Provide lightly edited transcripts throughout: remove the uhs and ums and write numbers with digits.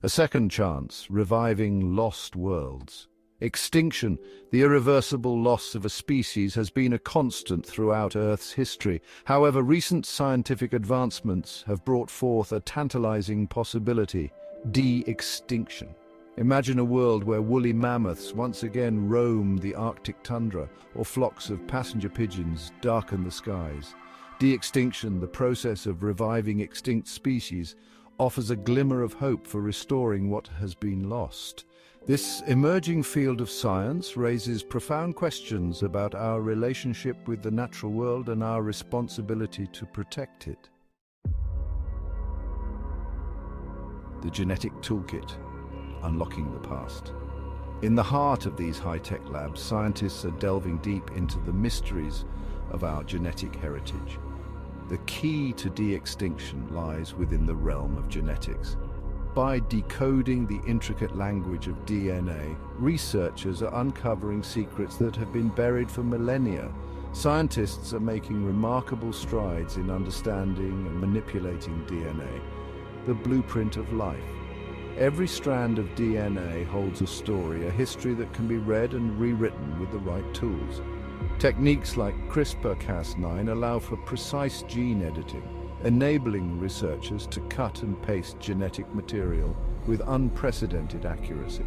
A second chance, reviving lost worlds. Extinction, the irreversible loss of a species, has been a constant throughout Earth's history. However, recent scientific advancements have brought forth a tantalizing possibility: de-extinction. Imagine a world where woolly mammoths once again roam the Arctic tundra, or flocks of passenger pigeons darken the skies. De-extinction, the process of reviving extinct species, offers a glimmer of hope for restoring what has been lost. This emerging field of science raises profound questions about our relationship with the natural world and our responsibility to protect it. The Genetic Toolkit: Unlocking the Past. In the heart of these high-tech labs, scientists are delving deep into the mysteries of our genetic heritage. The key to de-extinction lies within the realm of genetics. By decoding the intricate language of DNA, researchers are uncovering secrets that have been buried for millennia. Scientists are making remarkable strides in understanding and manipulating DNA, the blueprint of life. Every strand of DNA holds a story, a history that can be read and rewritten with the right tools. Techniques like CRISPR-Cas9 allow for precise gene editing, enabling researchers to cut and paste genetic material with unprecedented accuracy.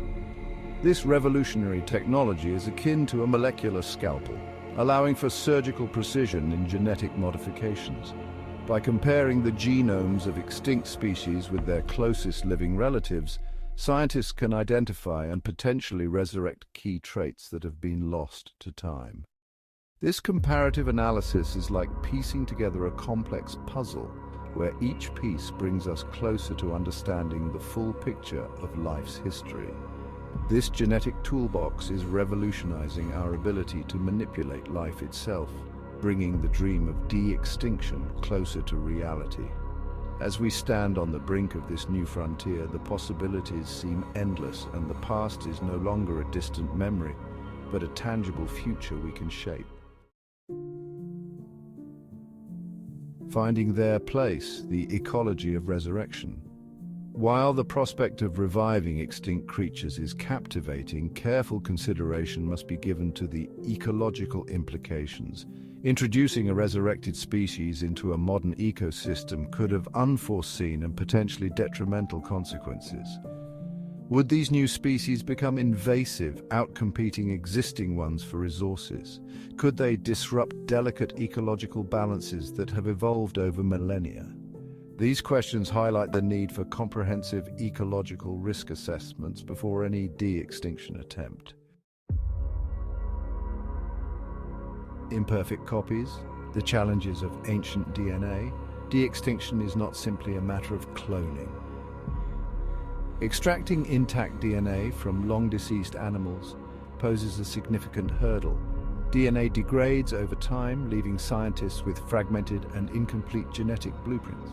This revolutionary technology is akin to a molecular scalpel, allowing for surgical precision in genetic modifications. By comparing the genomes of extinct species with their closest living relatives, scientists can identify and potentially resurrect key traits that have been lost to time. This comparative analysis is like piecing together a complex puzzle, where each piece brings us closer to understanding the full picture of life's history. This genetic toolbox is revolutionizing our ability to manipulate life itself, bringing the dream of de-extinction closer to reality. As we stand on the brink of this new frontier, the possibilities seem endless, and the past is no longer a distant memory, but a tangible future we can shape. Finding their place, the ecology of resurrection. While the prospect of reviving extinct creatures is captivating, careful consideration must be given to the ecological implications. Introducing a resurrected species into a modern ecosystem could have unforeseen and potentially detrimental consequences. Would these new species become invasive, outcompeting existing ones for resources? Could they disrupt delicate ecological balances that have evolved over millennia? These questions highlight the need for comprehensive ecological risk assessments before any de-extinction attempt. Imperfect copies, the challenges of ancient DNA. De-extinction is not simply a matter of cloning. Extracting intact DNA from long-deceased animals poses a significant hurdle. DNA degrades over time, leaving scientists with fragmented and incomplete genetic blueprints.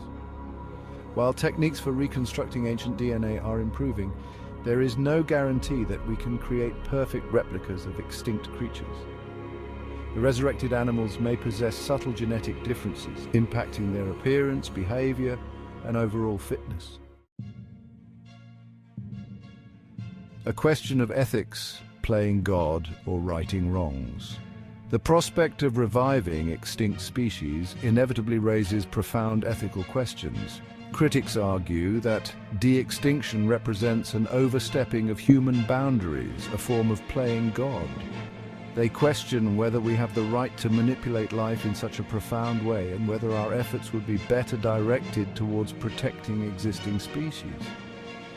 While techniques for reconstructing ancient DNA are improving, there is no guarantee that we can create perfect replicas of extinct creatures. The resurrected animals may possess subtle genetic differences, impacting their appearance, behavior, and overall fitness. A question of ethics, playing God or righting wrongs. The prospect of reviving extinct species inevitably raises profound ethical questions. Critics argue that de-extinction represents an overstepping of human boundaries, a form of playing God. They question whether we have the right to manipulate life in such a profound way, and whether our efforts would be better directed towards protecting existing species.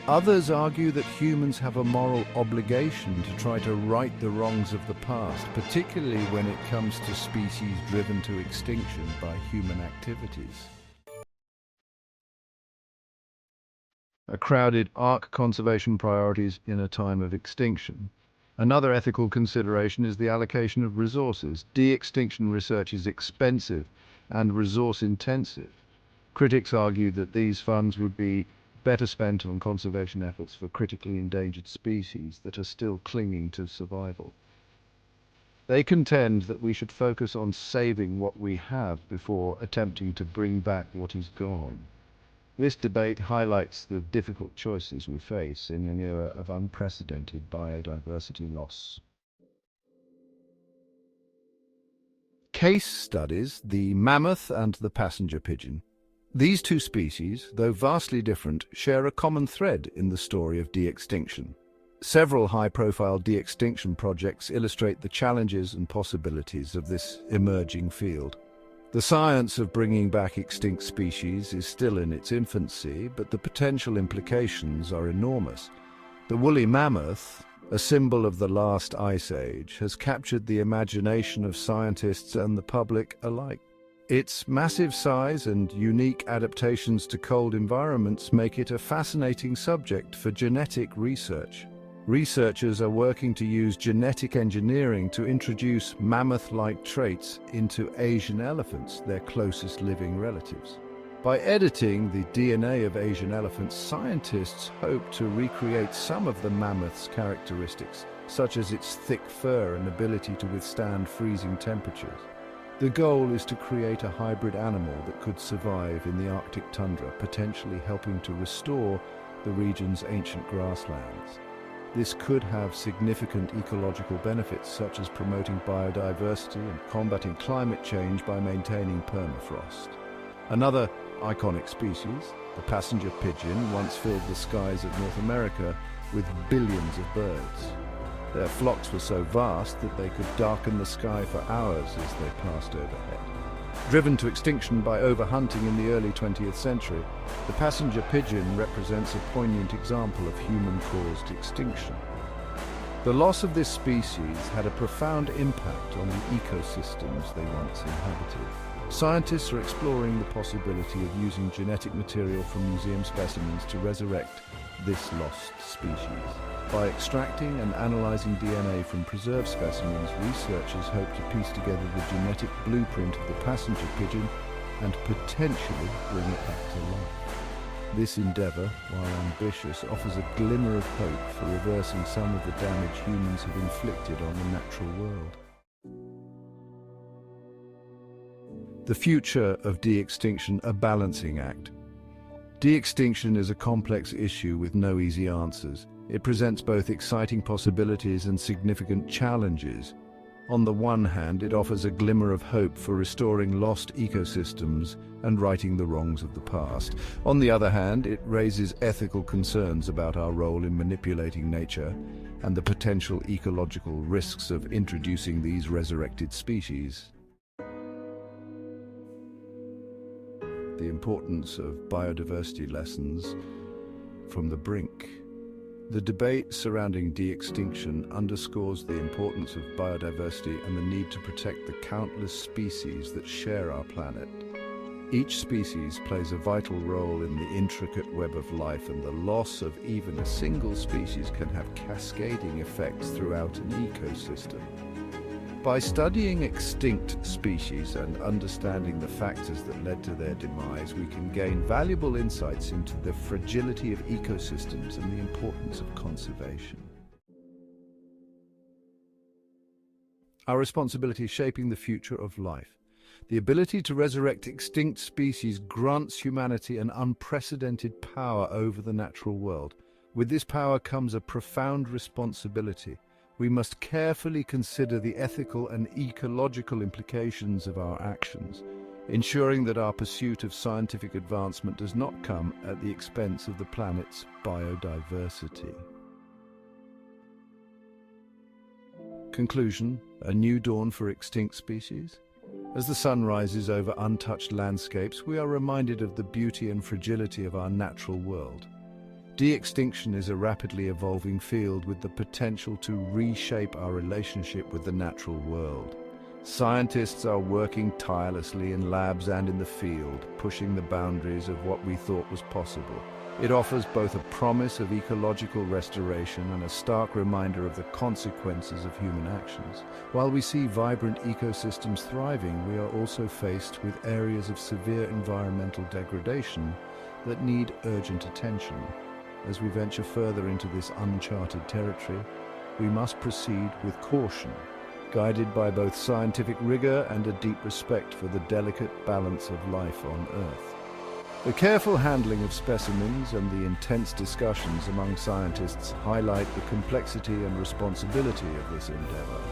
Others argue that humans have a moral obligation to try to right the wrongs of the past, particularly when it comes to species driven to extinction by human activities. A crowded arc conservation priorities in a time of extinction. Another ethical consideration is the allocation of resources. De-extinction research is expensive and resource-intensive. Critics argue that these funds would be better spent on conservation efforts for critically endangered species that are still clinging to survival. They contend that we should focus on saving what we have before attempting to bring back what is gone. This debate highlights the difficult choices we face in an era of unprecedented biodiversity loss. Case studies: the mammoth and the passenger pigeon. These two species, though vastly different, share a common thread in the story of de-extinction. Several high-profile de-extinction projects illustrate the challenges and possibilities of this emerging field. The science of bringing back extinct species is still in its infancy, but the potential implications are enormous. The woolly mammoth, a symbol of the last ice age, has captured the imagination of scientists and the public alike. Its massive size and unique adaptations to cold environments make it a fascinating subject for genetic research. Researchers are working to use genetic engineering to introduce mammoth-like traits into Asian elephants, their closest living relatives. By editing the DNA of Asian elephants, scientists hope to recreate some of the mammoth's characteristics, such as its thick fur and ability to withstand freezing temperatures. The goal is to create a hybrid animal that could survive in the Arctic tundra, potentially helping to restore the region's ancient grasslands. This could have significant ecological benefits, such as promoting biodiversity and combating climate change by maintaining permafrost. Another iconic species, the passenger pigeon, once filled the skies of North America with billions of birds. Their flocks were so vast that they could darken the sky for hours as they passed overhead. Driven to extinction by overhunting in the early 20th century, the passenger pigeon represents a poignant example of human-caused extinction. The loss of this species had a profound impact on the ecosystems they once inhabited. Scientists are exploring the possibility of using genetic material from museum specimens to resurrect this lost species. By extracting and analyzing DNA from preserved specimens, researchers hope to piece together the genetic blueprint of the passenger pigeon and potentially bring it back to life. This endeavor, while ambitious, offers a glimmer of hope for reversing some of the damage humans have inflicted on the natural world. The future of de-extinction, a balancing act. De-extinction is a complex issue with no easy answers. It presents both exciting possibilities and significant challenges. On the one hand, it offers a glimmer of hope for restoring lost ecosystems and righting the wrongs of the past. On the other hand, it raises ethical concerns about our role in manipulating nature and the potential ecological risks of introducing these resurrected species. The importance of biodiversity lessons from the brink. The debate surrounding de-extinction underscores the importance of biodiversity and the need to protect the countless species that share our planet. Each species plays a vital role in the intricate web of life, and the loss of even a single species can have cascading effects throughout an ecosystem. By studying extinct species and understanding the factors that led to their demise, we can gain valuable insights into the fragility of ecosystems and the importance of conservation. Our responsibility is shaping the future of life. The ability to resurrect extinct species grants humanity an unprecedented power over the natural world. With this power comes a profound responsibility. We must carefully consider the ethical and ecological implications of our actions, ensuring that our pursuit of scientific advancement does not come at the expense of the planet's biodiversity. Conclusion: a new dawn for extinct species? As the sun rises over untouched landscapes, we are reminded of the beauty and fragility of our natural world. De-extinction is a rapidly evolving field with the potential to reshape our relationship with the natural world. Scientists are working tirelessly in labs and in the field, pushing the boundaries of what we thought was possible. It offers both a promise of ecological restoration and a stark reminder of the consequences of human actions. While we see vibrant ecosystems thriving, we are also faced with areas of severe environmental degradation that need urgent attention. As we venture further into this uncharted territory, we must proceed with caution, guided by both scientific rigor and a deep respect for the delicate balance of life on Earth. The careful handling of specimens and the intense discussions among scientists highlight the complexity and responsibility of this endeavor.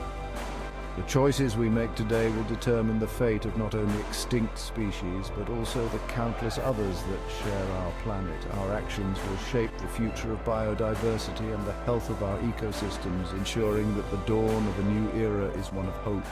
The choices we make today will determine the fate of not only extinct species, but also the countless others that share our planet. Our actions will shape the future of biodiversity and the health of our ecosystems, ensuring that the dawn of a new era is one of hope